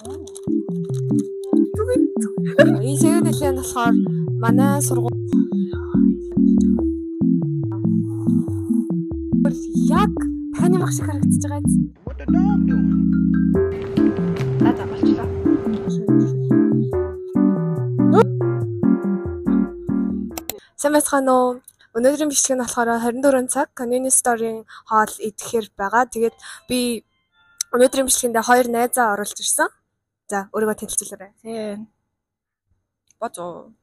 Энэ сэгэдэлэн болохоор манай сургууль яг таны мах шиг харагдаж байгаа биз? What the dog doing? Надад болчлоо. Сайн байцгаана уу? Өнөөдрийн бичлэг нь болохоор 24 цаг Convenience Store-ын хоол идэхээр байгаа. Тэгээд би өнөөдрийн бичлэгэндээ 2 найзаа оруулж ирсэн. За, өөрийгөө танилцуулаарай. Тийм. Бацоо.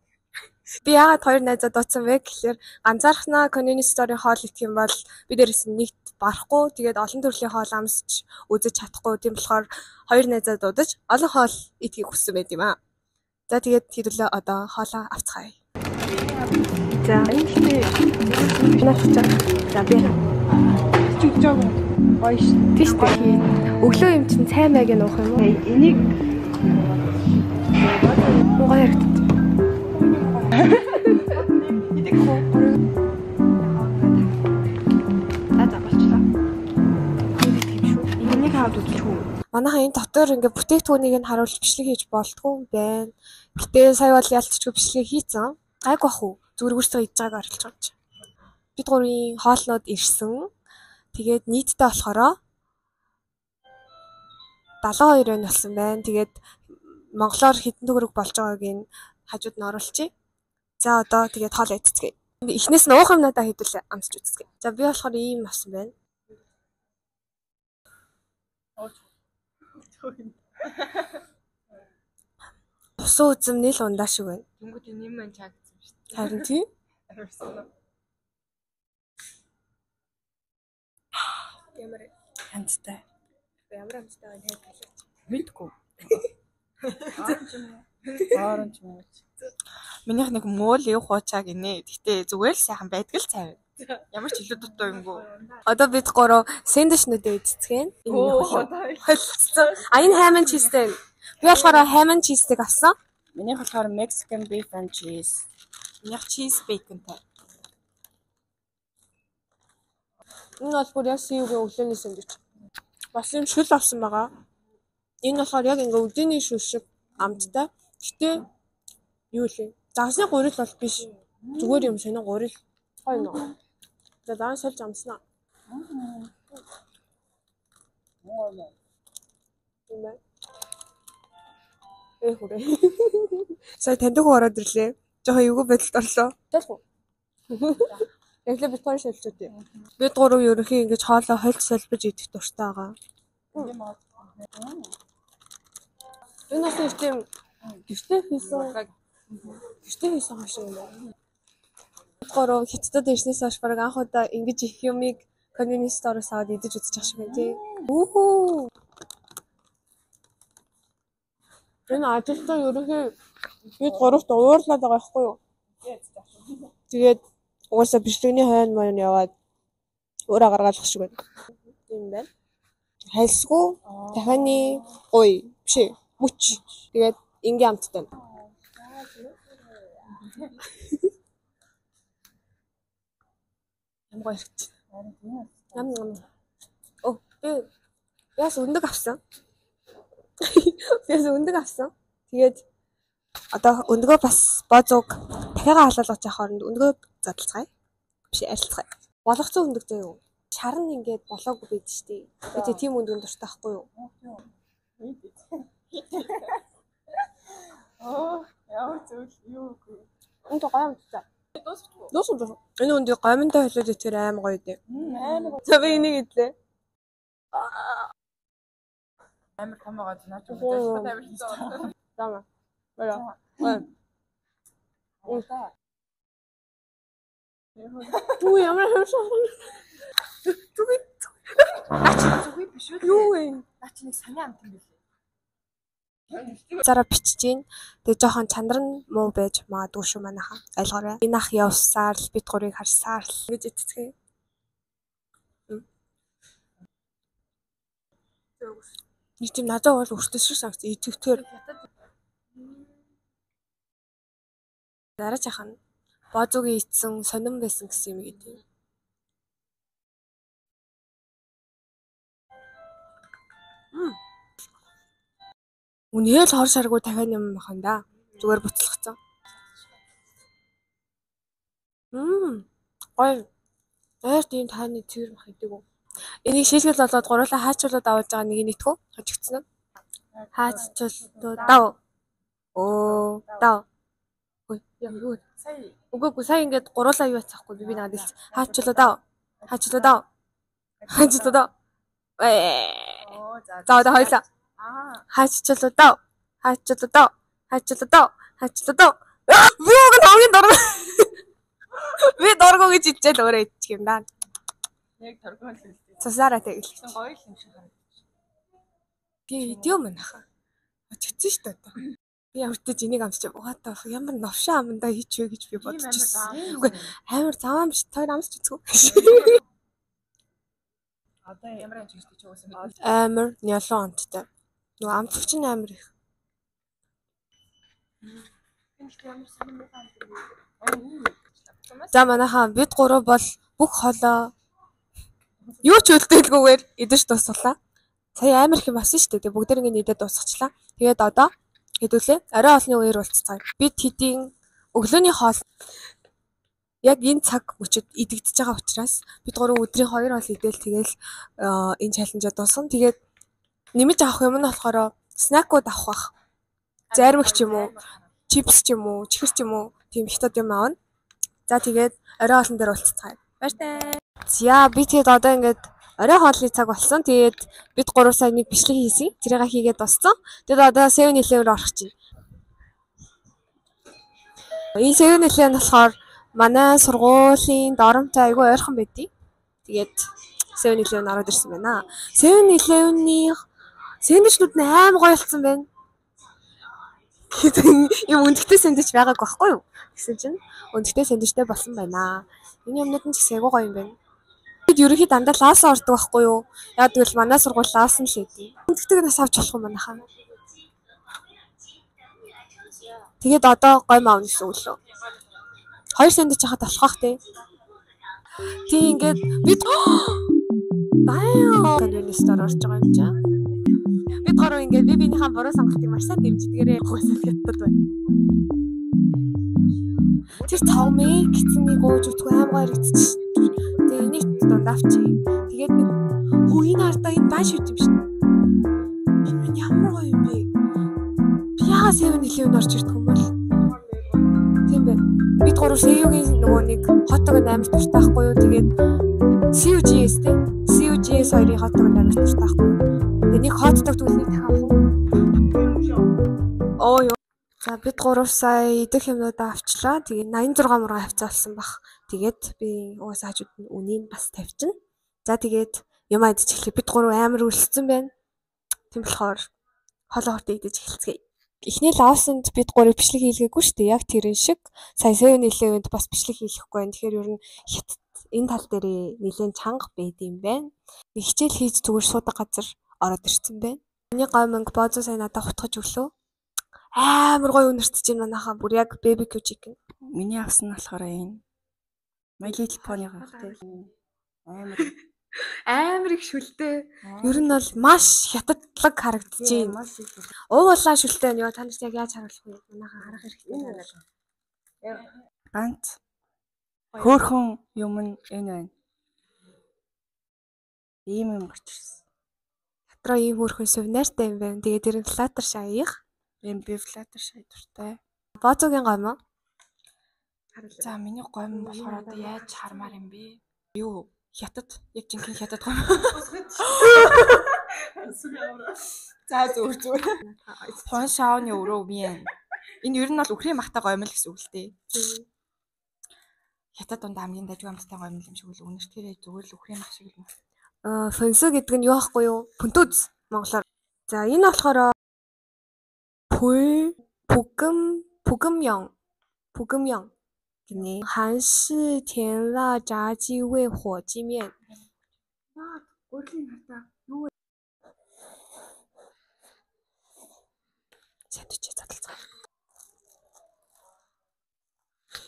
Би яагаад 2 найзаа дуудсан вэ гэхээр ганцаархнаа Convenience Store-ын хоол идэх юм бол би дээрээс нэгт барахгүй. Тэгээд олон төрлийн хоол амсч үзэж чадахгүй. Тийм болохоор 2 найзаа дуудаж олон хоол идэхийг хүссэн байт юм аа. За, тэгээд хэдүүлээ одоо хоолоо авцгаая. За, би начаа. За, би Чүгжээг гоё ш. тийш тий. Өглөө юм чинь цай майг нуух юм уу? Энийг Гоё харагдав. идэх хөө. Надад болчлоо. Энийг хаад үзчихв. Манайхаа энэ дотор ингээ бүтээгдэхүүнийг нь харуулж бичлэг хийж болтгүй байна. Гэтэ сая бол ялцчгүй бичлэг хийцэн. Гайг бах уу? Зүгээр үрсээ идж байгааг оруулж байгаа ч. Бид гурийн хоолнууд ирсэн. Тэгээд нийтдээ болохоор 72 байна болсон байна. Тэгээд монголоор хэдэн төгрөг болж байгааг нь хажууд нь оруулчих. За одоо тэгээд хоол идцгээе. Эхнээс нь уух юм надаа хэдүүлээ амсч үзье. За би болохоор ийм авсан байна. Усан үзэмний л ундаа шиг байна. Тэнгүүд энэ юм чаагцсан шүү дээ. Харин тийм. Ямар Ханцтай. ямар амттай байна хэлээ. Мэдгүй. Оранж муу. Минийх нэг мөөл юу хуучаа гинэ. Гэтэ зүгээр л сайхан байдаг л цай. Ямар ч илүү дутуу юмгүй. Одоо бид гурав сэндвичнүүдээ эзэцгээе. Холцсон. А энэ ham and cheese-тэй. Би болохоор ham and cheese-ийг авсан. Минийх болохоор Mexican beef and cheese. Минийх cheese baconтай. Энэ бол бүр яг сүүгийн өглөөний сэндвич. Бас юм шүл авсан байгаа. Энэ болохоор яг ингээ өдөөний шүл шиг амттай. Гэтэ юу лээ? Загсны гурил бол биш. Зүгээр юм шинэ гурил. Гоё нөө. За дан сольж амснаа. Хүрээ. Сая таньдаг ороод ирлээ. Жохоо эвгүй байдалд орлоо. Тайлх уу? Яг л бид хоёр шилжээд байна. Бид гурав ерөнхий ингэж хоолоо хольц солбож идэх дуртай байгаа. Энэ бас их тийм гэртээ хийсэн хашиг юм байна. Бид гурав хятадд ирснээс хойш бараг анх удаа ингэж их юмыг Convenience Store-оос аваад идэж үзэж ах шиг байна тий. Үхүү. Энэ ажилтаа ерөнхий бид гуравт уурлаад байгаа байхгүй юу? Тэгээд угаасаа бичлэгний хойно мойн яваад өөрөө гаргаалах шиг байна. Тийм байна. Хайлсгүй дахианы ой биш мүч. Тэгээд ингийн амттай. Ямар гоё хэрэгч. Оо би яас өндөг авсан. Тэгээд одоо өндгөө бас бозуг дахиагаа халуулж явах хооронд өндгөө задлацгаая. Биш арилцгаая. Болгоцсон өндөг зөө юу? Шар нь ингээд болоогүй байд штий. Би тийм өндгөн дуртай байхгүй юу? Оо, яа зүйл юу гүй. Энд гоё юм цаа. Дуусах. Энэ өндгийг гомонтой хэлээд итгэр аим гоё дээ. Амар гоё. За би энийг идлээ. Амар томоогоо наач юм. Амар хийсэн. Тама. Баяа. Юу ямар хөрсөн. Түгүй. Зүгүй биш үү? Юу вэ? Наач нэг санаа амт юм билээ. Зараа бичиж гин. Тэгээ жоохон чанар нь муу байж магадгүй шүү манайхаа. Айлгаарай. Энэ ах явсаар л бид гурыг харсаар л ингэж итгэцгээе. Нэг тийм надад бол өртөс шиг санагц итгэвтер. Дараа жахан бозуугийн ицсэн сонирн байсан гэсэн юм гэдэг. Үнэхээр л хор шаргуу дахиад юм бахан да. Зүгээр буцалгацсан. Гоё. Ойр тийм таны цэвэр мах идэг үү? Энийг шийтгэл болоод гурлаа хаачуулаад аваад байгаа нэг нэтгэв. Хожигдсон нь. Хаачуулдаа. Оо, даа. Ой, яг юу? Сая. Үгүй сая ингээд гурлаа юу яцахгүй би надад хэлсэн. Хаачуулдаа. Хаачуулдаа. Хаачуулдаа. За одоо хоёлаа. Хаачуулдаа. Хаачуулдаа. Хаачуулдаа. Хаачуулдаа. Би уг нь хамгийн дург. Би дургу гэж хэлчихэл өөрөө идчих юм даа. Яг дургу л хэлсэн. Цусаараа тэгэл. Гоё л юм шиг харагдаж. Би идео манайхаа. Очигдсан шүү дээ одоо. Би ямартаж энийг амсч угаатаа ямар новшин амандаа хийчихвэ гэж би бодчихсон. Үгүй амар заваам биш тойр амсч үзгүй. Одоо ямар амж гэж өгсөн бэ? Амар нялон амттай. Нөгөө амтч нь амар их. За манайхаа бид гурав бол бүх холоо юу ч үлдээлгүйгээр идэж дуусгалаа. Сая амар их юм авсан шүү дээ. Бүгд ингэ идээд дуусгачлаа. Тэгээд одоо хэдүүлээ орой олны үеэр уулзцгаая. Бид хэдийн өглөөний хоол яг энэ цаг мөчөд идэгдэж байгаа учраас бид гурав өдрийн 2 хоол идээл тэгэл энэ чаленжаа дуусгана. Тэгээд нэмж авах юм нь болохоор снакууд авах бах. Зармиг ч юм уу, чипс ч юм уу, чихэр ч юм уу тийм хятад юм аавна. За тэгээд орой хоолн дээр уулзцгаая. Баяртай. За би тэгээд одоо ингээд орой хоолны цаг болсон. Тэгээд бид 3 сая нэг бичлэг хийсэн. Тэрийг хийгээд дууссан. Тэгээд одоо 7-Eleven орох чинь. Энэ 7-Eleven болохоор манай сургуулийн доромтой айгүй ойрхон байдیں۔ Тэгээд 7-Eleven ороод ирсэн байна. 7-Eleven-ийн сэндвичнүүд нь аим гоё болсон байна. Юм өндөртэй сэндвич байгаагүй байхгүй юу? Гэсэн чинь өндөртэй сэндвичтэй болсон байна. Энэ юмнууд нь ч их айгүй гоё юм байна. Бид ерөнхийдөө дандаа лаасан ордог байхгүй юу? Яг тэгвэл манай сургууль лаасан л хэдий. Өндөртэйг нас авч болох юм манайхаа. Тэгээд одоо гоё маав гэсэн үг лөө. 2 сэндвич хахад болох бах тий. Тий ингээд бид баа конвенс дээр орж байгаа юм чаа. Бид гурав ингээд бибинийхээ буруу сонголтыг маш сайн дэмждгээрээ хугацаанд хятад байна. Тэр тавмыг гиснийг ууж утгүй аим гоё хэрэгцчих. Тэгээ энийг дунд авчи. Тэгээд нэг энэ хартаа энэ бааш үт юм шин. Энэ ямар гоё юм бэ? Би яагаад 7-Eleven орж ирдэг юм бол? Тийм бэ. Бид гурав CU-гийн нөгөө нэг хотог амар туртай байхгүй юу? Тэгээд CUGS тий. CUGS хоёрын хотог амар туртай байхгүй юу? Тэгээд нэг хотдог төлөвийг тавих уу? Оо ёо. За бид 3 сая идэх юмнууд авчлаа. Тэгээд 86 мурга хавцаалсан бах. Тэгээд би угаасаа хажууд нь үнийг бас тавьчихна. За тэгээд юм идэж эхлэе. Бид 3 амар өлссөн байна. Тийм болохоор хоолоорт идэж эхэлцгээе. Эхний лаусанд бид 3 бичлэг хийлгээгүй шүү дээ. Яг тэрэн шиг сая 7-Eleven-д бас бичлэг хийлгэхгүй байна. Тэгэхээр ер нь хятад энэ тал дээр нэлээд чанга байд юм байна. Нэг хичээл хийж зүгээр суудаг газар ороод ирсэн байна. Миний гой мөнгө бозоо сая надад хутгаж өглөө. Амар гоё үнэртэж байна манайхаа. Бүр яг BBQ chicken. Миний авсан нь болохоор энэ My Little Pony гэх тийм амар их шүлтэй. Ер нь бол маш хятадлаг харагдаж байна. Уугуулаа шүлтэй нь ёо та нарт яг яаж харуулах вэ? Манайхаа харах хэрэгтэй байна. Ганц хөөхөн юм нь энэ байна. Ийм юм гарч ирсэн. Дотроо ийм хөөхөн сувнартай юм байна. Тэгээд тэр нь флаттер шаях. Би флаттер шай дуртай. Бозогийн гомоо. За миний гомь болохоор одоо яаж хармаар юм бэ? Юу? Хятад яг жинхэнэ хятад гомь. За зүгээр. Хон шааны өрөө вэн. Энэ ер нь бол үхрийн махтай гомь л гэсэн үг л дээ. Хятад донд хамгийн дажгүй амттай гомь юм шиг үл үнэртгээрээ зүгээр л үхрийн мах шиг юм. Фэнсө гэдэг нь юу байхгүй юу? Пүнтүз монголоор. За энэ болохоор Пугэмён гинэ. 韩式甜辣炸鸡味火鸡面. Гурлийн хата юу вэ? Сэндвич задлцгаа.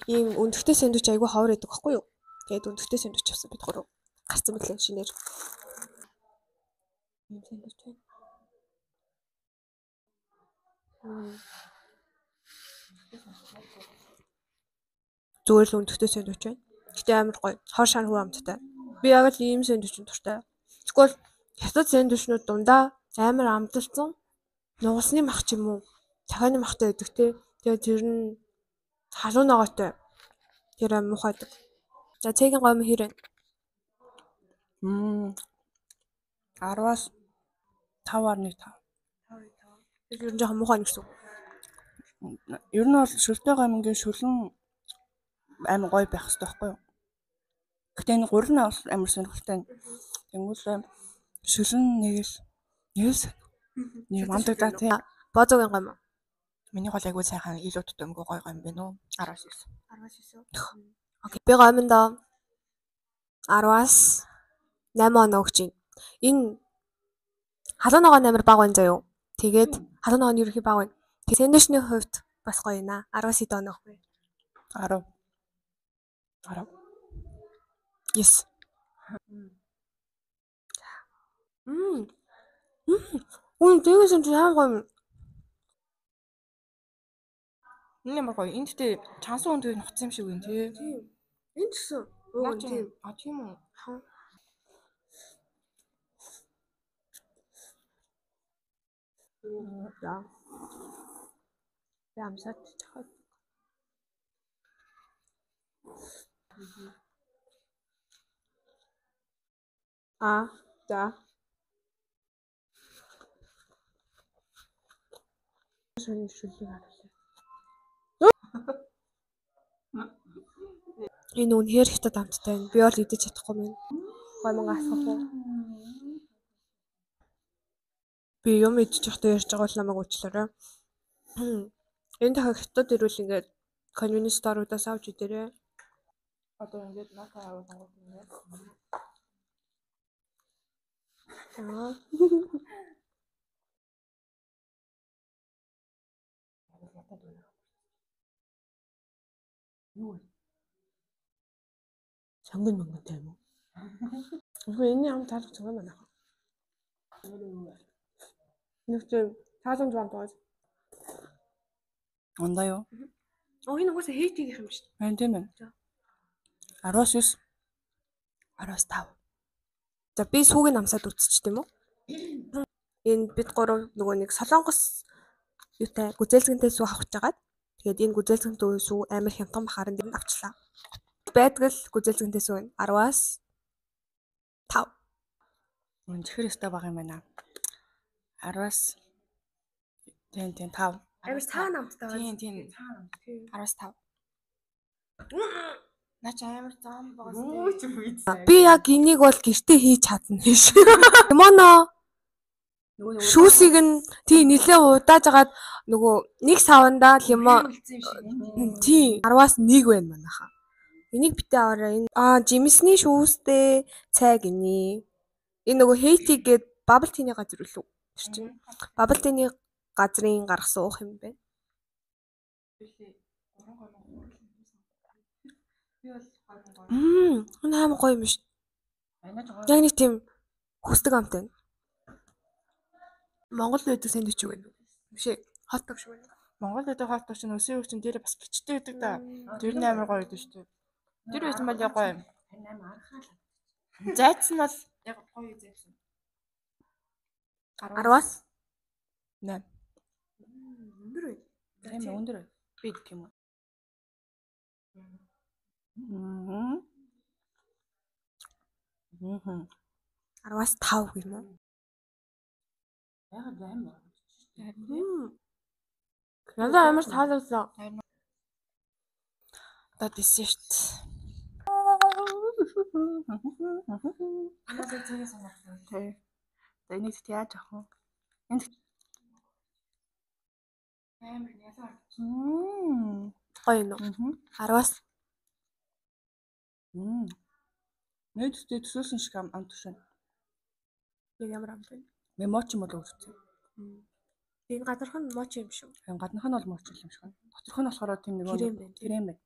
Ийм өндөртэй сэндвич айгүй ховор байдаг байхгүй юу? Тэгээд өндөртэй сэндвич авсан бид гурав. Гарцсан мэтлээ шинээр. Ийм сэндвич байна. Зүгээр л өндөртэй сэндвич байна. Гэтэ амар гоё. Хор шар хүү амттай. Би яг л ийм сэндвич дуртай. Тэгвэл хятад сэндвичнүүд дундаа амар амталцсан нугасны мах ч юм уу, цахааны махтай байдаг те. Тэгээ тэр нь халуун ногоотой. Тэр амар муухай байдаг. За цэгийн гомь хэр вэ? 10-аас 5.5. Тэр ер нь жоохон муухай гэсэн. Ер нь бол шүлтэй гомингийн шүлэн амар гоё байх хэрэгтэй байхгүй юу? Гэтэ энэ 3 нь бол амар сонирхолтой. Тэнгүүл шүлэн нэгээс нэг мандагдаа тий. Бозогийн гомь. Миний гол айгуу сайхан илүү тутамгүй гоё гомь байна уу? 19. 19. Окей. Би гомьдоо 10-аас 8 оноо өгч байна. Энэ халуун ногоо амар бага байна заяо. Тэгээд халуун ногоо нь ерөнхий бага байна. Тэгээд сэндвичний хувьд бас гоё наа. 10-аас 7 оноо өгөх вэ? 10. Yes. Тэгээс энэ яа гоё. Энэ ямар гоё. Энд тээ чансан үндийг нутсан юм шиг байна тий. Тийм. Энэ гэсэн. Тийм. Тийм үү. За. Ямсад чахад. За. Шүлийг харуулъя. Энэ үнэхээр хятад амттай байна. Би бол идэж чадахгүй мэн. Гомонго асах уу? Би юм идэж явахдаа ярьж байгаа бол намайг уучлаарай. Энэ дахиад хятад ирүүл ингээд конвениенс сторуудаас авч идээрэй. Одоо ингээд натаа аваад ингээд. Юу вэ? Сонгон мөнгөтэй юм уу? Энэ юм таалах цогоо байна. Нүгтэй таалан зам бод. Ондоо юу? Энэ угаасаа хейтиг юм шүү дээ. Байна тийм байна. 19. 15. За би сүүгийн намсаад үзчих тийм үү? Энэ бид гурав нөгөө нэг солонгос юутай гүзээлцгэнтэй сүү авах гэж байгаад тэгээд энэ гүзээлцгэнтэй сүү амар хямдхан бахаар энэ авчлаа. Байдгал гүзээлцгэнтэй сүү 10-аас 5. Үнэхээр өстой баг юм байна. 10-аас тийм 5. Амар цаа намттай байна. Тийм 10-аас 5. Наач амар зам багс. Би яг энийг бол гэртээ хийж чадна гэж. Кимоно шүүсийг нь тий нилээ удааж агаад нөгөө нэг саванда лимон тий 10-аас 1 байна манайха. Энийг битээ аваарай. Энэ жимсний шүүстэй цай гинэ. Энэ нөгөө хейтиг гээд бабл тиний газар үлээ. Тэр чинь бабл тиний газрын гаргасан уух юм байна. Энэ аим гоё юм шүү. Яг нэг тийм хүсдэг амтай. Монгол байдаг сэндвич юу вэ? Биш ээ. Хот дог шүү. Монгол байдаг хот дог чинь өсөө өгчин дээр бас бичтэй байдаг да. Тэр нь амар гоё гэдэг шүү. Тэр байсан бол яг гоё юм. Зайц нь бол яг гоё зайсан. 10-аас 8. Өндөр үү? Тийм өндөр. Би гэх юм уу? 10-аас 5 гэх юм уу? Яг амар. Надад амар таалагдсан. Одоо диссэн шүү дээ. Анаа зэгээ санагдсан. Тэ. Энийг яаж авах вэ? Энд амар ялаа. Гоё нөө. 10-аас Нэдтэй төсөөлсөн шиг амт тушаа. яг ямар амт вэ? Моч юм бол өөрчлөө. Энэ гадарх нь моч юм шүү. Гаднах нь бол моч юм шиг байна. Доторх нь болохоор тийм нэг Крем байна.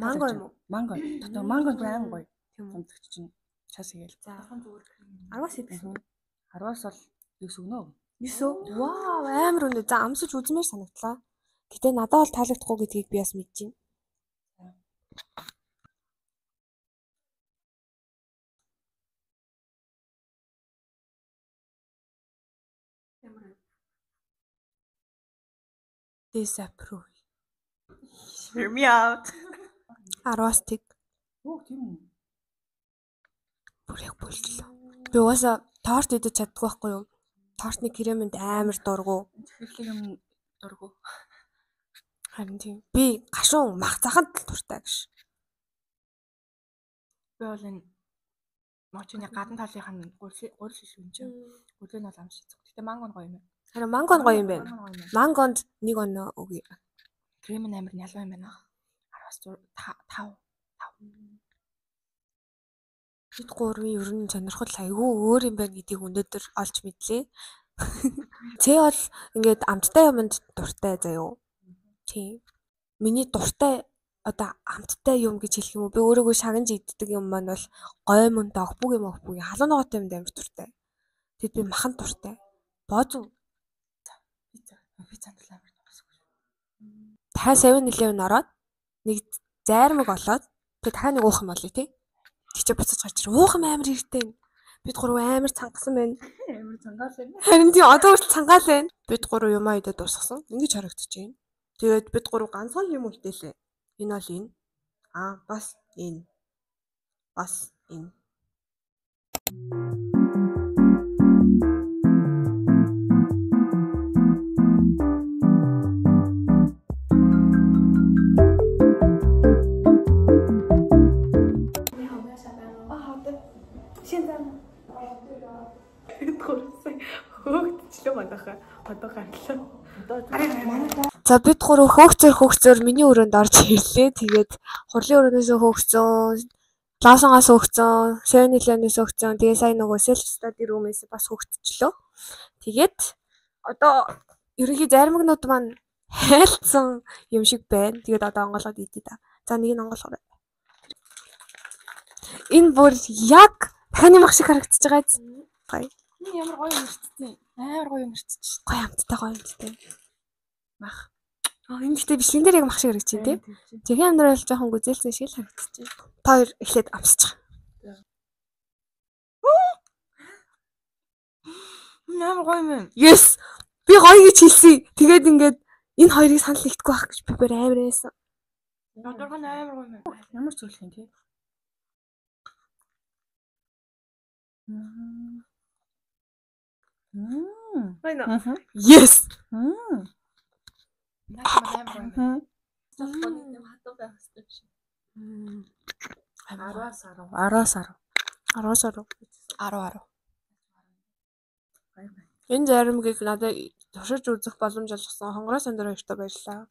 Манго юм уу? Манго. Дотор манго аим гоё. Тийм үнэлж чинь чаас игээл. За 10-аас 9. 10-аас бол 9 өгнө. 9. Вау, амар өнөө. За амсаж үзмээр санагдлаа. Гэтэ надад бол таалагдахгүй гэдгийг би бас мэдэж байна. Disapprove. Hear me out. 10-аас тэг. Оо тийм үү. Бүр яг болчихлоо. Би угаасаа торт идэж чаддгүй байхгүй юу? Тортны кремэнд амар дургу. Тэгэхлээр юм дургу. Харин тийм. Би гашуун мах захад л дуртай гэж. Би бол энэ мочны гадна талынх нь гурил шил юм чинь. Гурил нь бол амш хийцэг. Гэтэ манго нь гоё юм байна. Харин манго нь гоё юм байна. Мангонд нэг оноо өгье. Крем нь амар нялуу юм байна. 10-аас 5. Бид гурвын ер нь сонирхол айгүй өөр юм байна гэдгийг өнөөдөр олж мэдлээ. Цээ бол ингээд амттай юмд дуртай заяо. Тийм. Миний дуртай одоо амттай юм гэж хэлэх юм уу? Би өөрийгөө шагнаж иддэг юм маань бол гой мөн догбуг юм халуун ногоотой юмд амар дуртай. Тэгэд би махан дуртай. Боозу. Би цандал амар дурсаг. Дахиад 7-Eleven ороод нэг зайрмаг олоод тэгээ дахиад нэг уух юм болъё тий. Тэг чи буцаж гарч ир. Уух юм амар хэрэгтэй. Бид гурав амар цангасан байна. Амар цангаал байна. Харин тийм одоо хүртэл цангаал байна. Бид гурав юмаа идэ дуусгасан. Ингэж харагдаж байна. Тэгээд бид гурав ганцхан юм үлдээлээ. Энэ бол энэ. Бас энэ. Бас энэ. За бид гурав хөөгцөр миний өрөөнд орж ирлээ. Тэгээд хурлын өрөөнөөс хөөгцөн, Лаосонгоос хөөгцөн, 7-Eleven-ээс хөөгцөн. Тэгээ сая нөгөө self study room-ээс бас хөөгцчлөө. Тэгээд одоо ерөнхий зармагнууд маань хайлтсан юм шиг байна. Тэгээд одоо онголоод идэ та. За нэг нь онголгоо. Энэ бүр яг таны мах шиг харагдаж байгаа биз? Гоё. Ямар гоё юм ирчихсэн. Амар гоё юм ирчихсэн. Гоё амттай. Мах. Энэ гэхдээ бичлэгэн дээр яг мах шиг харагдаж байна тий. Жихэн амьдрал жоохон гүзээлсэн шиг л харагдаж байна. Та хоёр эхлээд амсчих. Амар гоё юм. Yes. Би гоё гэж хэлсэн. Тэгээд ингээд энэ хоёрыг санал нэгтгэхгүй байх гэж би бүр амар байсан. Одоогоо амар гоё юм. Ямар зүйлх юм тий. Байна. Yes. Амар. Телефонын хатуу байх хэрэгтэй биш. 10-10. Энэ заримгийг надад туршиж үзэх боломж олгосон хонгороо сандраа өртөө баярлаа.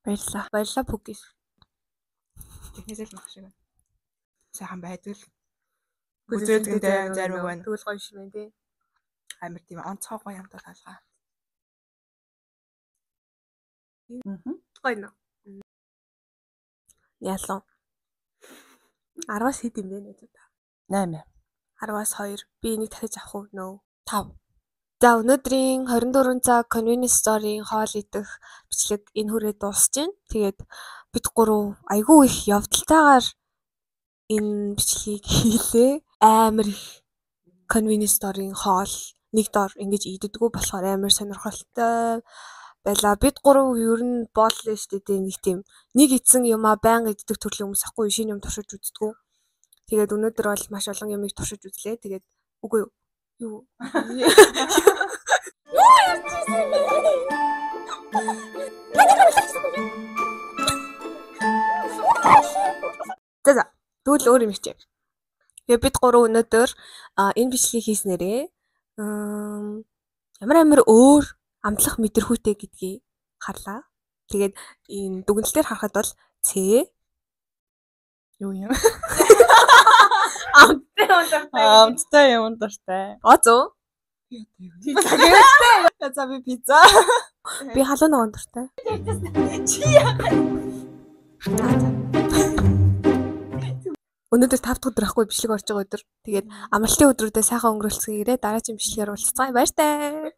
Баярлалаа Пүкис. Технээс л мах шиг байна. Сайхан байдаг. Үзээдгэнтэй зарим байна. Тэгвэл гоё шиг байна тий. Амар тийм онцгой гоё хамтаа таалгаа. Гоё нөө. Ялан. 10-аас хэд юм бэ нэ та? 8. 10-аас 2. Би энийг дахиж авах уу? No. 5. За өнөөдрийн 24 цаг convenience store-ийн хоол идэх бичлэг энэ хүрээ дуусч байна. Тэгээд бид гурав айгүй их явдалтайгаар энэ бичлэгийг хийлээ. Амар их convenience store-ийн хоол нэг дор ингэж иддэггүй болохоор амар сонирхолтой байла. Бид гурав ер нь бооллоо шүү дээ нэг тийм нэг идсэн юмаа байнга иддэг төрлийн хүмүүс ахгүй шинэ юм туршиж үздэггүй. Тэгээд өнөөдөр бол маш олон юмыг туршиж үзлээ. Тэгээд үгүй юу. За тэгвэл өөр юм хичээ. Тэгээд бид гурав өнөөдөр энэ бичлэгийг хийснээрээ ямар өөр амтлах мэдрэхүйтэй гэдгийг харлаа. Тэгээд энэ дүгнэлтээр харахад бол Ц Юу юм? амттай юм дуртай. Оцоо. Пицца гээ. За би пицца. Би халуун ногоон дуртай. Чи яа. Өнөөдөр 5 дахь өдөр ахгүй бичлэг орж байгаа өдөр. Тэгээд амралтын өдрүүдэд сайхан өнгөрүүлцгээе. Дараагийн бичлэгээр уулзцгаая. Баяр таа.